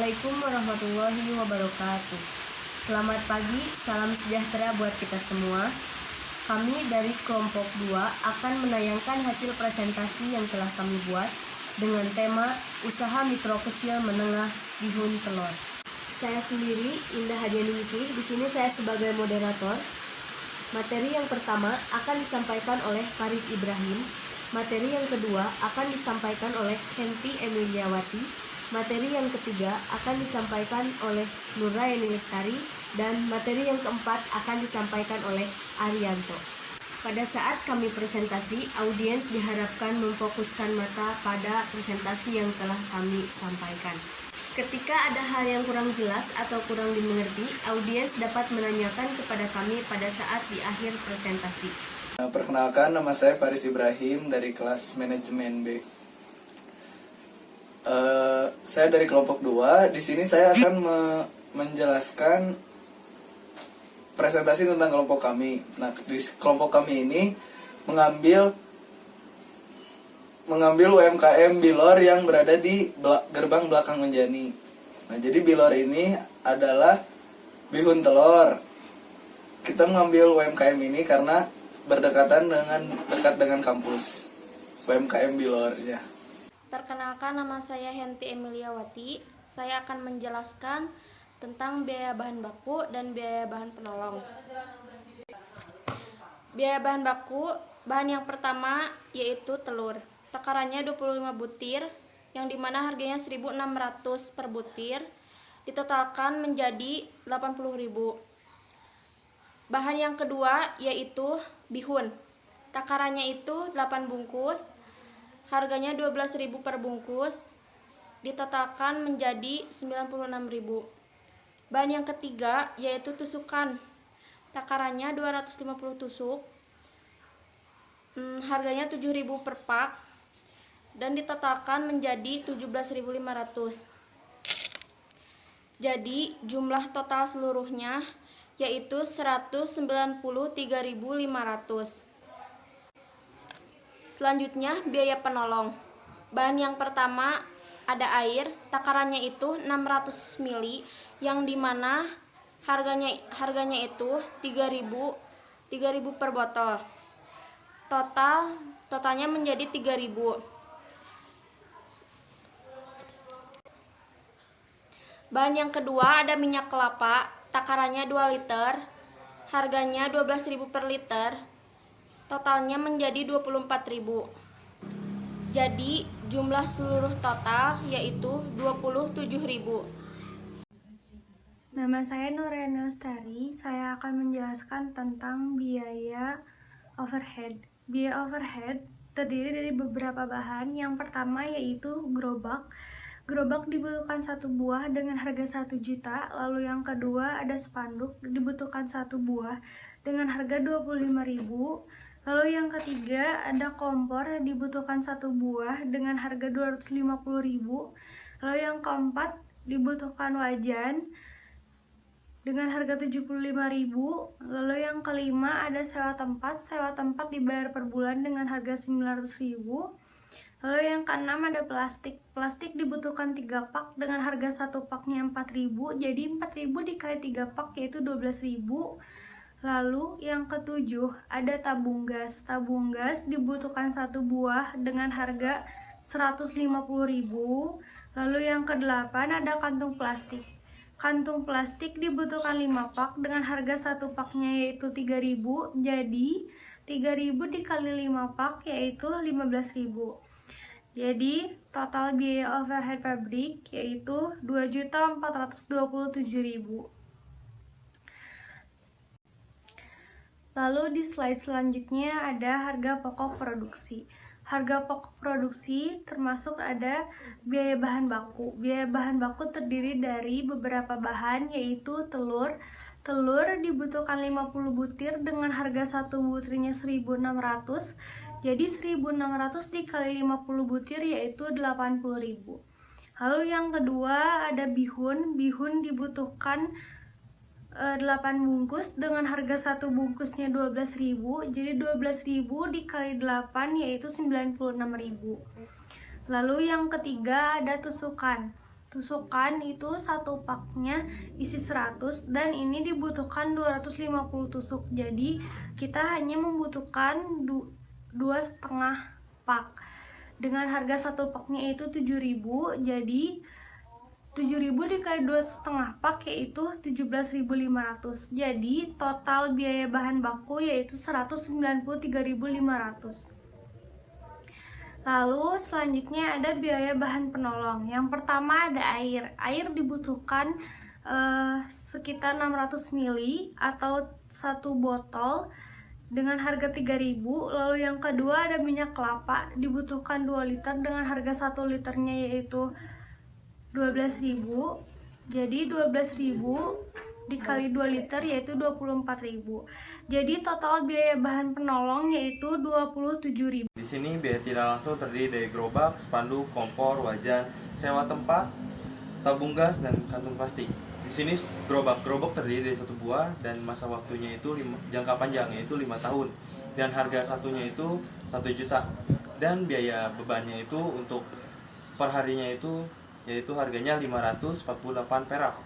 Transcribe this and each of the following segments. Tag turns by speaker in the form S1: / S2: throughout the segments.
S1: Assalamualaikum warahmatullahi wabarakatuh. Selamat pagi, salam sejahtera buat kita semua. Kami dari kelompok 2 akan menayangkan hasil presentasi yang telah kami buat dengan tema Usaha Mikro Kecil Menengah Bihun Telur. Saya sendiri, Indah Hadianingsih, di sini saya sebagai moderator. Materi yang pertama akan disampaikan oleh Faris Ibrahim. Materi yang kedua akan disampaikan oleh Henti Emiliawati. Materi yang ketiga akan disampaikan oleh Nuraini Lestari, dan materi yang keempat akan disampaikan oleh Arianto. Pada saat kami presentasi, audiens diharapkan memfokuskan mata pada presentasi yang telah kami sampaikan. Ketika ada hal yang kurang jelas atau kurang dimengerti, audiens dapat menanyakan kepada kami pada saat di akhir presentasi.
S2: Perkenalkan, nama saya Faris Ibrahim dari kelas Manajemen B. Saya dari kelompok 2. Di sini saya akan menjelaskan presentasi tentang kelompok kami. Nah, di kelompok kami ini mengambil UMKM Bilor yang berada di gerbang belakang Menjani. Nah, jadi Bilor ini adalah bihun telur. Kita mengambil UMKM ini karena dekat dengan kampus UMKM Bilor ya.
S3: Perkenalkan, nama saya Henti Emiliawati. Saya akan menjelaskan tentang biaya bahan baku dan biaya bahan penolong. Biaya bahan baku, bahan yang pertama yaitu telur. Takarannya 25 butir, yang dimana harganya 1.600 per butir, ditotalkan menjadi 80.000. Bahan yang kedua yaitu bihun. Takarannya itu 8 bungkus, harganya 12.000 per bungkus, ditotalkan menjadi 96.000. Bahan yang ketiga yaitu tusukan. Takarannya 250 tusuk, harganya 7.000 per pak, dan ditotalkan menjadi 17.500. Jadi jumlah total seluruhnya yaitu 193.500. Selanjutnya, biaya penolong. Bahan yang pertama ada air, takarannya itu 600 ml, yang dimana harganya itu 3.000 per botol. Totalnya menjadi 3.000. Bahan yang kedua ada minyak kelapa, takarannya 2 liter, harganya 12.000 per liter. Totalnya menjadi 24.000. Jadi jumlah seluruh total yaitu 27.000.
S4: Nama saya Nuraini Lestari. Saya akan menjelaskan tentang biaya overhead. Biaya overhead terdiri dari beberapa bahan. Yang pertama yaitu gerobak. Gerobak dibutuhkan 1 buah dengan harga 1 juta. Lalu yang kedua ada spanduk, dibutuhkan 1 buah dengan harga 25.000. Lalu yang ketiga ada kompor, dibutuhkan 1 buah dengan harga 250.000. Lalu yang keempat dibutuhkan wajan dengan harga 75.000. Lalu yang kelima ada sewa tempat dibayar per bulan dengan harga 900.000. Lalu yang keenam ada plastik. Plastik dibutuhkan 3 pak dengan harga 1 paknya 4.000. Jadi 4.000 dikali 3 pak yaitu 12.000. Lalu yang ketujuh ada tabung gas. Tabung gas dibutuhkan 1 buah dengan harga 150.000. Lalu yang kedelapan ada kantung plastik. Kantung plastik dibutuhkan 5 pak dengan harga 1 paknya yaitu 3.000. Jadi 3.000 dikali 5 pak yaitu 15.000. Jadi total biaya overhead pabrik yaitu 2.427.000. Lalu di slide selanjutnya ada harga pokok produksi. Harga pokok produksi termasuk ada biaya bahan baku. Biaya bahan baku terdiri dari beberapa bahan yaitu telur. Telur dibutuhkan 50 butir dengan harga 1 butirnya 1.600. Jadi 1.600 dikali 50 butir yaitu 80.000. Lalu yang kedua ada bihun. Bihun dibutuhkan 8 bungkus dengan harga 1 bungkusnya 12.000. Jadi 12.000 dikali 8 yaitu 96.000. Lalu yang ketiga ada tusukan. tusukan itu satu paknya isi 100 dan ini dibutuhkan 250 tusuk. Jadi kita hanya membutuhkan 2,5 pak. Dengan harga satu paknya itu 7.000, jadi 7.000 dikali 2,5 pak yaitu 17.500. Jadi total biaya bahan baku yaitu 193.500. Lalu selanjutnya ada biaya bahan penolong. Yang pertama ada air. Air dibutuhkan sekitar 600 ml atau satu botol dengan harga 3.000. Lalu yang kedua ada minyak kelapa, dibutuhkan 2 liter dengan harga 1 liternya yaitu 12.000. Jadi 12.000 dikali 2 liter yaitu 24.000. Jadi total biaya bahan penolong yaitu 27.000.
S5: Di sini biaya tidak langsung terdiri dari gerobak, spanduk, kompor, wajan, sewa tempat, tabung gas, dan kantung plastik. Di sini gerobak terdiri dari 1 buah dan masa waktunya itu jangka panjang yaitu 5 tahun dan harga satunya itu 1 juta. Dan biaya bebannya itu untuk perharinya itu yaitu harganya 548 perak.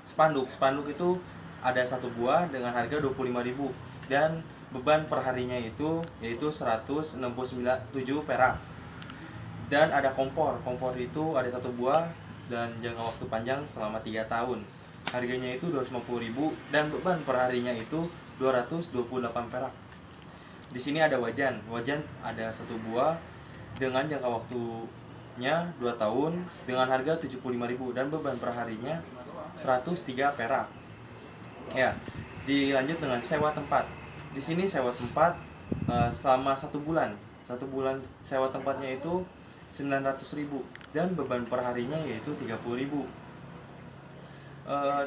S5: Spanduk itu ada 1 buah dengan harga 25.000 dan beban perharinya itu yaitu 167 perak. Dan ada kompor itu ada 1 buah dan jangka waktu panjang selama 3 tahun. Harganya itu 250.000 dan beban perharinya itu 228 perak. Di sini ada wajan ada 1 buah dengan jangka waktunya 2 tahun dengan harga 75.000 dan beban perharinya 103 perak. Ya, dilanjut dengan sewa tempat. Di sini sewa tempat selama 1 bulan. 1 bulan sewa tempatnya itu 900.000 dan beban perharinya yaitu 30.000.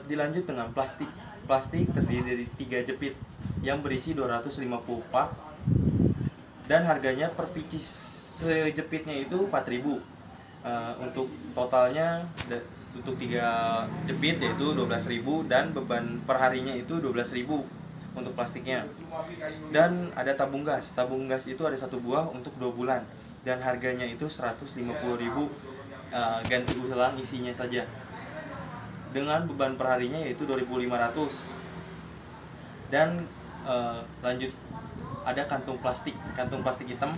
S5: Dilanjut dengan plastik. Plastik terdiri dari 3 jepit yang berisi 250 pak dan harganya per picis sejepitnya itu 4.000. Untuk totalnya untuk 3 jepit yaitu 12.000 dan beban perharinya itu 12.000 untuk plastiknya. Dan ada tabung gas itu ada 1 buah untuk 2 bulan dan harganya itu 150.000, ganti ulang isinya saja. Dengan beban perharinya yaitu 2.500. Dan lanjut ada kantung plastik hitam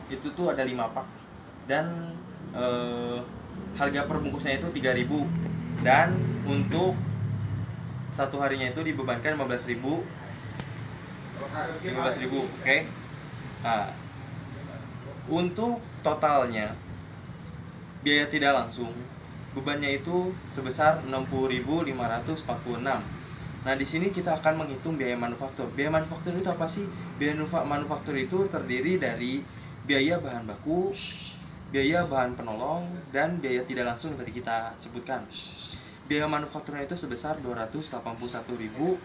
S5: itu tuh ada 5 pak dan harga per bungkusnya itu 3.000 dan untuk satu harinya itu dibebankan 15.000. Oke. Nah, untuk totalnya biaya tidak langsung bebannya itu sebesar 60.546. Nah, di sini kita akan menghitung biaya manufaktur. Biaya manufaktur itu apa sih? Biaya manufaktur itu terdiri dari biaya bahan baku, biaya bahan penolong, dan biaya tidak langsung yang tadi kita sebutkan. Biaya manufakturnya itu sebesar 281.046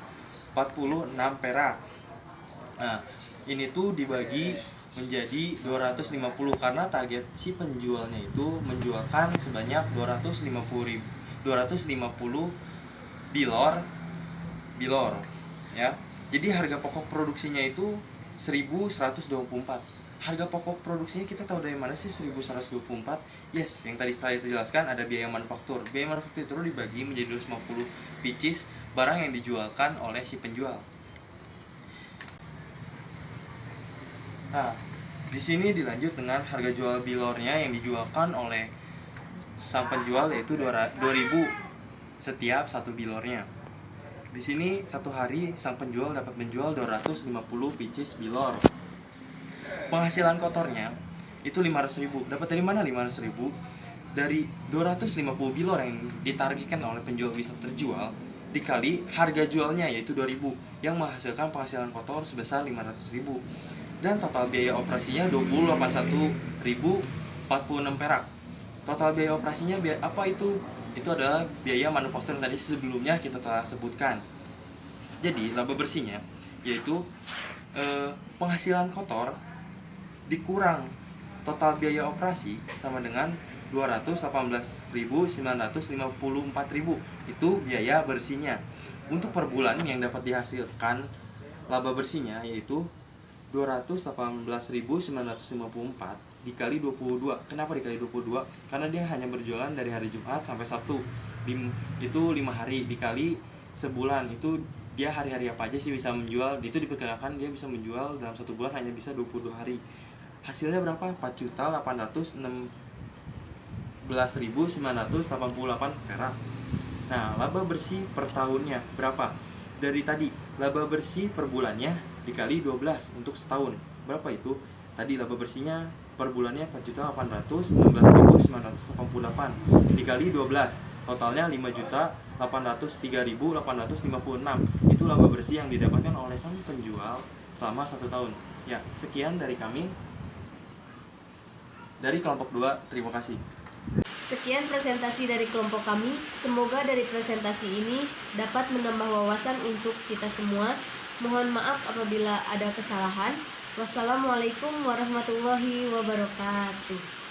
S5: perak. Nah, ini tuh dibagi menjadi 250 karena target si penjualnya itu menjualkan sebanyak 250 bilor ya. Jadi harga pokok produksinya itu 1.124. Harga pokok produksinya kita tahu dari mana sih 1.124? Yes, yang tadi saya jelaskan ada biaya manufaktur. Biaya manufaktur itu dibagi menjadi 250 pieces barang yang dijualkan oleh si penjual. Nah, di sini dilanjut dengan harga jual bilornya yang dijualkan oleh sang penjual yaitu 2.000 setiap 1 bilornya. Di sini satu hari sang penjual dapat menjual 250 pieces bilor. Penghasilan kotornya itu 500.000. Dapat dari mana 500.000? Dari 250 bilor yang ditargetkan oleh penjual bisa terjual dikali harga jualnya yaitu 2.000 yang menghasilkan penghasilan kotor sebesar 500.000. Dan total biaya operasinya 281.046 perak. Total biaya operasinya apa itu? Itu adalah biaya manufaktur yang tadi sebelumnya kita telah sebutkan. Jadi laba bersihnya yaitu penghasilan kotor dikurang total biaya operasi sama dengan 218.954.000. Itu biaya bersihnya. Untuk per bulan yang dapat dihasilkan laba bersihnya yaitu 218.954 dikali 22. Kenapa dikali 22? Karena dia hanya berjualan dari hari Jumat sampai Sabtu. Itu 5 hari dikali sebulan, itu dia hari-hari apa aja sih bisa menjual. Itu diperkirakan dia bisa menjual dalam 1 bulan hanya bisa 22 hari. Hasilnya berapa? 4.816.988 perak. Nah, laba bersih per tahunnya berapa? Dari tadi, laba bersih per bulannya dikali 12 untuk setahun. Berapa itu? Tadi laba bersihnya per bulannya 4.816.988 dikali 12. Totalnya 5.803.856. Itu laba bersih yang didapatkan oleh sang penjual selama 1 tahun. Ya, sekian dari kami. Dari kelompok 2, terima kasih.
S1: Sekian presentasi dari kelompok kami. Semoga dari presentasi ini dapat menambah wawasan untuk kita semua. Mohon maaf apabila ada kesalahan. Wassalamualaikum warahmatullahi wabarakatuh.